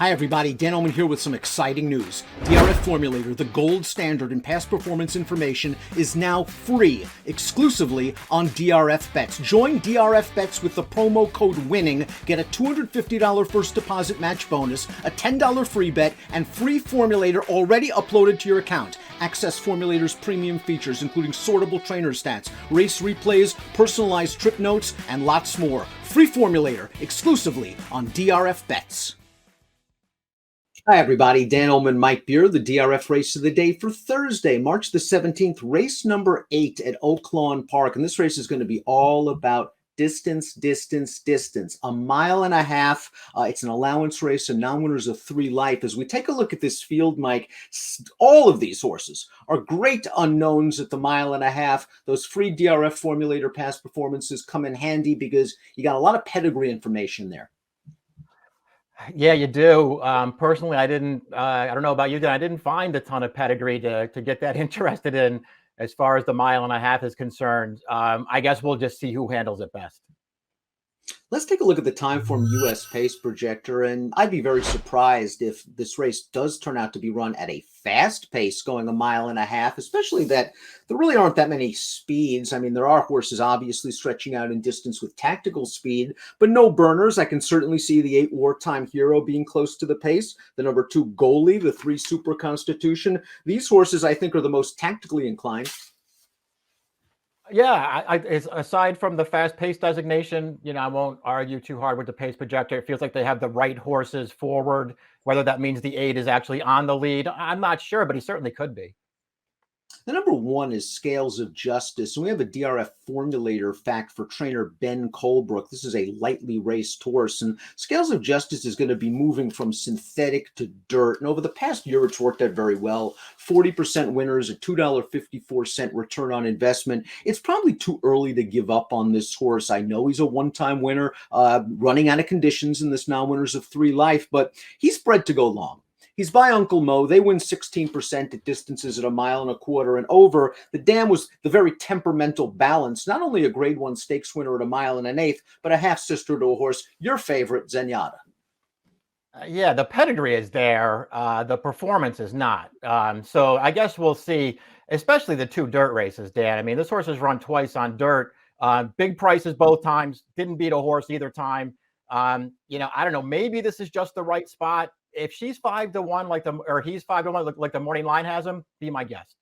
Hi everybody, Dan Illman here with some exciting news. DRF Formulator, the gold standard in past performance information, is now free, exclusively on DRF Bets. Join DRF Bets with the promo code WINNING, get a $250 first deposit match bonus, a $10 free bet, and free Formulator already uploaded to your account. Access Formulator's premium features, including sortable trainer stats, race replays, personalized trip notes, and lots more. Free Formulator, exclusively on DRF Bets. Hi everybody, Dan Illman, Mike Beer, the DRF race of the day for Thursday, March the 17th, race number 8 at Oaklawn Park. And this race is going to be all about distance. A mile and a half. It's an allowance race and non-winners of 3 life. As we take a look at this field, Mike, all of these horses are great unknowns at the mile and a half. Those free DRF Formulator past performances come in handy because you got a lot of pedigree information there. Yeah, you do. Personally, I don't know about you, Dan. I didn't find a ton of pedigree to get that interested in as far as the mile and a half is concerned. I guess we'll just see who handles it best. Let's take a look at the Timeform US pace projector, and I'd be very surprised if this race does turn out to be run at a fast pace going a mile and a half, especially that there really aren't that many speeds. I mean, there are horses obviously stretching out in distance with tactical speed, but no burners. I can certainly see the 8 Wartime Hero being close to the pace, the number 2 Goalie, the 3 Super Constitution. These horses, I think, are the most tactically inclined. Yeah, aside from the fast pace designation, I won't argue too hard with the pace projector. It feels like they have the right horses forward. Whether that means the 8 is actually on the lead, I'm not sure, but he certainly could be. The number 1 is Scales of Justice, and we have a DRF Formulator fact for trainer Ben Colebrook. This is a lightly raced horse, and Scales of Justice is going to be moving from synthetic to dirt, and over the past year, it's worked out very well. 40% winners, a $2.54 return on investment. It's probably too early to give up on this horse. I know he's a one-time winner, running out of conditions in this non-winners of 3 life, but he's bred to go long. He's by Uncle Mo. They win 16% at distances at a mile and a quarter and over. The dam was the very temperamental balance. Not only a grade 1 stakes winner at a mile and an eighth, but a half-sister to a horse, your favorite, Zenyatta. Yeah, the pedigree is there. The performance is not. So I guess we'll see, especially the 2 dirt races, Dan. I mean, this horse has run twice on dirt. Big prices both times. Didn't beat a horse either time. I don't know. Maybe this is just the right spot. If she's 5-1, or he's 5-1, like the morning line has him, be my guest.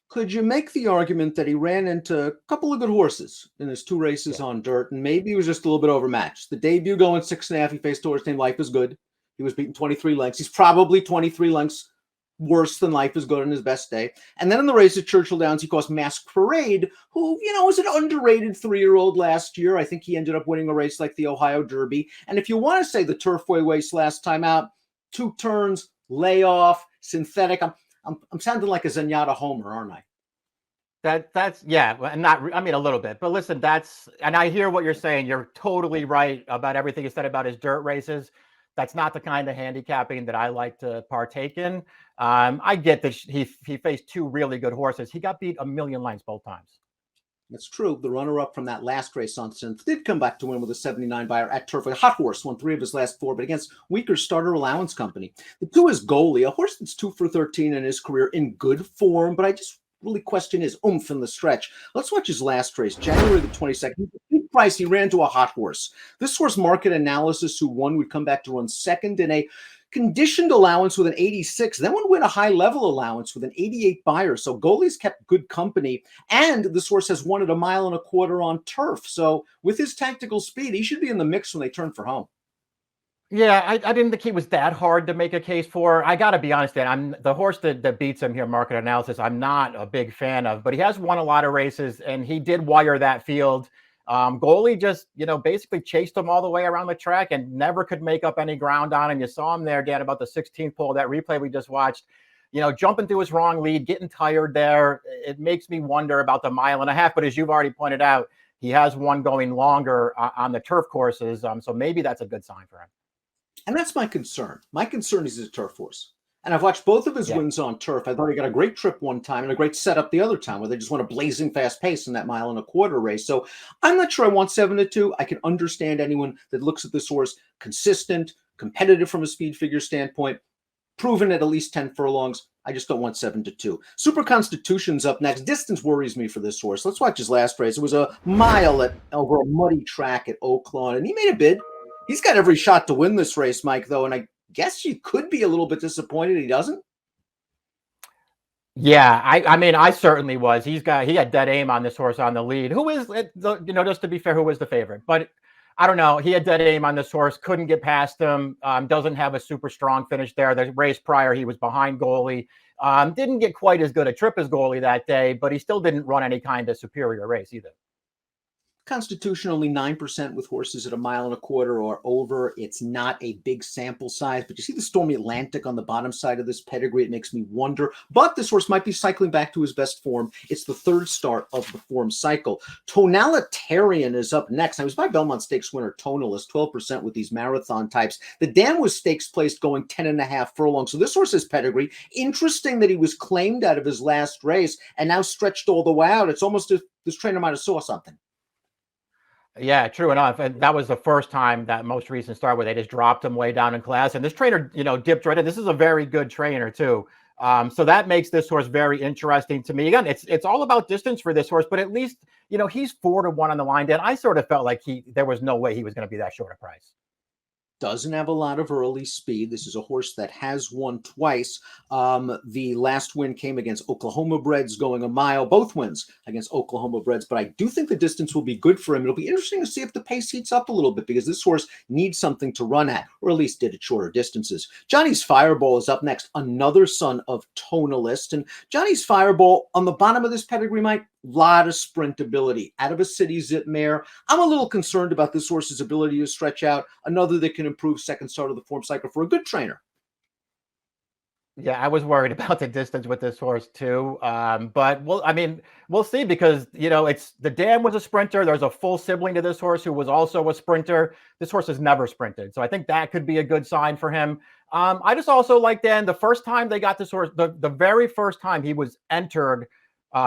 Could you make the argument that he ran into a couple of good horses in his 2 races on dirt, and maybe he was just a little bit overmatched? The debut going 6.5, he faced a horse named Life is Good. He was beaten 23 lengths. He's probably 23 lengths worse than Life is Good on his best day. And then in the race at Churchill Downs, he crossed Mask Parade, who, was an underrated 3-year-old last year. I think he ended up winning a race like the Ohio Derby. And if you want to say the Turfway race last time out, 2 turns, layoff, synthetic. I'm sounding like a Zenyatta homer, aren't I? That's yeah, I mean a little bit, but listen, and I hear what you're saying. You're totally right about everything you said about his dirt races. That's not the kind of handicapping that I like to partake in. I get that he faced 2 really good horses. He got beat a million lengths both times. That's true. The runner-up from that last race on synth did come back to win with a 79 buyer at Turfway. Hot Horse won 3 of his last 4, but against weaker starter allowance company. The 2 is Goalie, a horse that's 2 for 13 in his career in good form, but I just really question his oomph in the stretch. Let's watch his last race, January the 22nd. Big price, he ran to a hot horse. This horse, market analysis, who won, would come back to run second in a conditioned allowance with an 86, then would win a high-level allowance with an 88 buyer. So Goalie's kept good company, and this horse has won at a mile and a quarter on turf. So with his tactical speed, he should be in the mix when they turn for home. Yeah, I didn't think he was that hard to make a case for. I got to be honest, Dan, I'm the horse that beats him here, market analysis, I'm not a big fan of, but he has won a lot of races, and he did wire that field. Goalie just, basically chased him all the way around the track and never could make up any ground on him. You saw him there, Dan, about the 16th pole, that replay we just watched, jumping through his wrong lead, getting tired there. It makes me wonder about the mile and a half, but as you've already pointed out, he has one going longer on the turf courses. So maybe that's a good sign for him. And that's my concern. My concern is his turf horse. And I've watched both of his wins on turf. I thought he got a great trip one time and a great setup the other time where they just went a blazing fast pace in that mile and a quarter race. So I'm not sure I want 7-2. I can understand anyone that looks at this horse consistent, competitive from a speed figure standpoint, proven at least 10 furlongs. I just don't want 7-2. Super Constitution's up next. Distance worries me for this horse. Let's watch his last race. It was a mile over a muddy track at Oaklawn, and he made a bid. He's got every shot to win this race, Mike, though, and I guess you could be a little bit disappointed he doesn't. Yeah, I mean, I certainly was. He had dead aim on this horse on the lead. Who is, just to be fair, who was the favorite? But I don't know. He had dead aim on this horse, couldn't get past him, doesn't have a super strong finish there. The race prior, he was behind goalie. Didn't get quite as good a trip as goalie that day, but he still didn't run any kind of superior race either. Constitution only 9% with horses at 1.25 miles or over. It's not a big sample size, but you see the Stormy Atlantic on the bottom side of this pedigree. It makes me wonder, but this horse might be cycling back to his best form. It's the third start of the form cycle. Tonalitarian is up next. I was by Belmont Stakes winner Tonalist, 12% with these marathon types. The Dan was stakes placed going 10.5 furlongs. So this horse has pedigree. Interesting that he was claimed out of his last race and now stretched all the way out. It's almost as if this trainer might have saw something. Yeah, true enough. And that was the first time, that most recent start, where they just dropped him way down in class. And this trainer, dipped right in. This is a very good trainer too. So that makes this horse very interesting to me. Again, it's all about distance for this horse, but at least, he's 4-1 on the line. Dan, I sort of felt like there was no way he was going to be that short a price. Doesn't have a lot of early speed. This is a horse that has won twice. The last win came against Oklahoma Breds going 1 mile, both wins against Oklahoma Breds. But I do think the distance will be good for him. It'll be interesting to see if the pace heats up a little bit, because this horse needs something to run at, or at least did at shorter distances. Johnny's Fireball is up next, another son of Tonalist. And Johnny's Fireball on the bottom of this pedigree, Mike, lot of sprintability out of a city zip mare. I'm a little concerned about this horse's ability to stretch out. Another that can improve second start of the form cycle for a good trainer. Yeah, I was worried about the distance with this horse too. But we'll see, because it's the Dan was a sprinter. There's a full sibling to this horse who was also a sprinter. This horse has never sprinted, so I think that could be a good sign for him. I just also like, Dan, the first time they got this horse, the very first time he was entered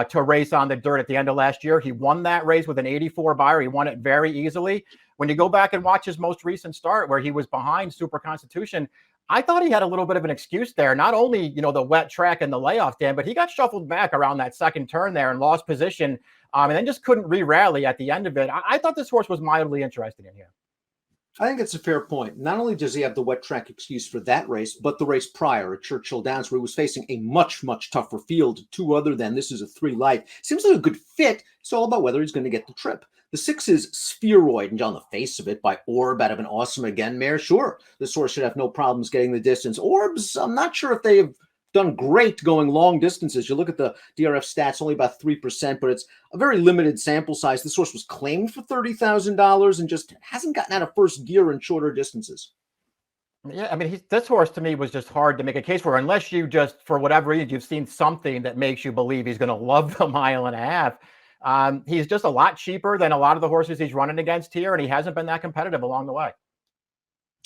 to race on the dirt at the end of last year, he won that race with an 84 Beyer. He won it very easily. When you go back and watch his most recent start, where he was behind Super Constitution, I thought he had a little bit of an excuse there. Not only, the wet track and the layoff, Dan, but he got shuffled back around that second turn there and lost position, and then just couldn't re-rally at the end of it. I thought this horse was mildly interested in here. I think it's a fair point. Not only does he have the wet track excuse for that race, but the race prior at Churchill Downs, where he was facing a much, much tougher field, 2 other than. This is a 3 light. Seems like a good fit. It's all about whether he's going to get the trip. The 6 is Spheroid, and on the face of it, by Orb out of an Awesome Again mare. Sure, this horse should have no problems getting the distance. Orbs, I'm not sure if they have done great going long distances. You look at the DRF stats, only about 3%, but it's a very limited sample size. This horse was claimed for $30,000 and just hasn't gotten out of first gear in shorter distances. Yeah, this horse to me was just hard to make a case for, unless you just, for whatever reason, you've seen something that makes you believe he's going to love the 1.5 miles. He's just a lot cheaper than a lot of the horses he's running against here, and he hasn't been that competitive along the way.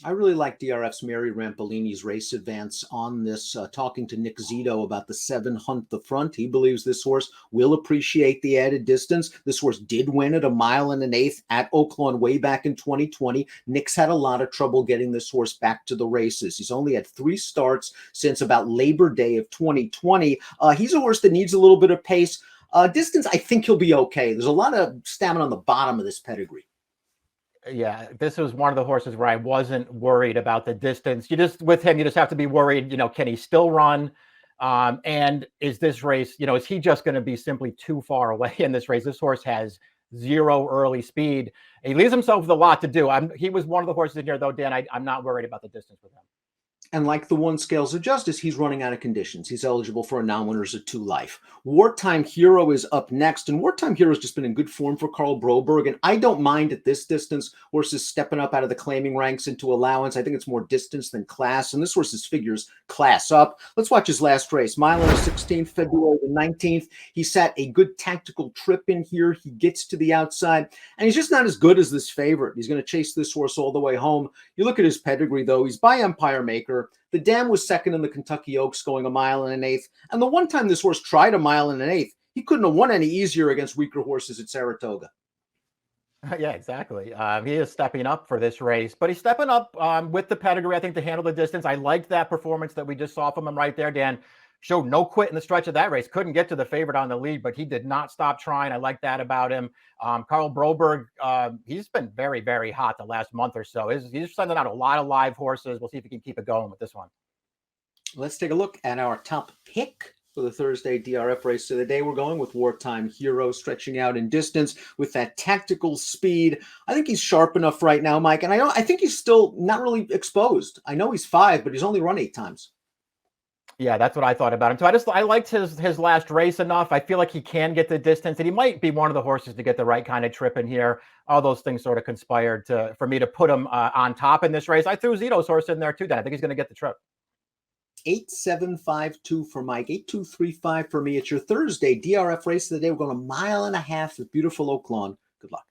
I really like DRF's Mary Rampolini's race advance on this, talking to Nick Zito about the 7 Hunt the Front. He believes this horse will appreciate the added distance. This horse did win at 1.125 miles at Oaklawn way back in 2020. Nick's had a lot of trouble getting this horse back to the races. He's only had 3 starts since about Labor Day of 2020. He's a horse that needs a little bit of pace. Distance, I think he'll be okay. There's a lot of stamina on the bottom of this pedigree. Yeah, this was one of the horses where I wasn't worried about the distance. With him, you just have to be worried, can he still run? And is this race, is he just going to be simply too far away in this race? This horse has 0 early speed. He leaves himself with a lot to do. He was one of the horses in here, though, Dan. I'm not worried about the distance with him. And like the 1 Scales of Justice, he's running out of conditions. He's eligible for a non-winners of 2 life. Wartime Hero is up next, and Wartime Hero has just been in good form for Carl Broberg, and I don't mind at this distance horses stepping up out of the claiming ranks into allowance. I think it's more distance than class, and this horse's figures class up. Let's watch his last race. Mile on the 16th, February the 19th. He sat a good tactical trip in here. He gets to the outside, and he's just not as good as this favorite. He's going to chase this horse all the way home. You look at his pedigree, though. He's by Empire Maker. The Dam was second in the Kentucky Oaks going 1.125 miles. And the one time this horse tried 1.125 miles, he couldn't have won any easier against weaker horses at Saratoga. Yeah, exactly. He is stepping up for this race, but he's stepping up with the pedigree, I think, to handle the distance. I liked that performance that we just saw from him right there, Dan. Showed no quit in the stretch of that race. Couldn't get to the favorite on the lead, but he did not stop trying. I like that about him. Carl Broberg, he's been very, very hot the last month or so. He's sending out a lot of live horses. We'll see if he can keep it going with this one. Let's take a look at our top pick for the Thursday DRF race of the day. We're going with Wartime Hero, stretching out in distance with that tactical speed. I think he's sharp enough right now, Mike, and I think he's still not really exposed. I know he's 5, but he's only run 8 times. Yeah, that's what I thought about him. So I liked his last race enough. I feel like he can get the distance, and he might be one of the horses to get the right kind of trip in here. All those things sort of conspired for me to put him on top in this race. I threw Zito's horse in there too, Dan. I think he's going to get the trip. 8752 for Mike, 8235 for me. It's your Thursday DRF race of the day. We're going 1.5 miles at beautiful Oaklawn. Good luck.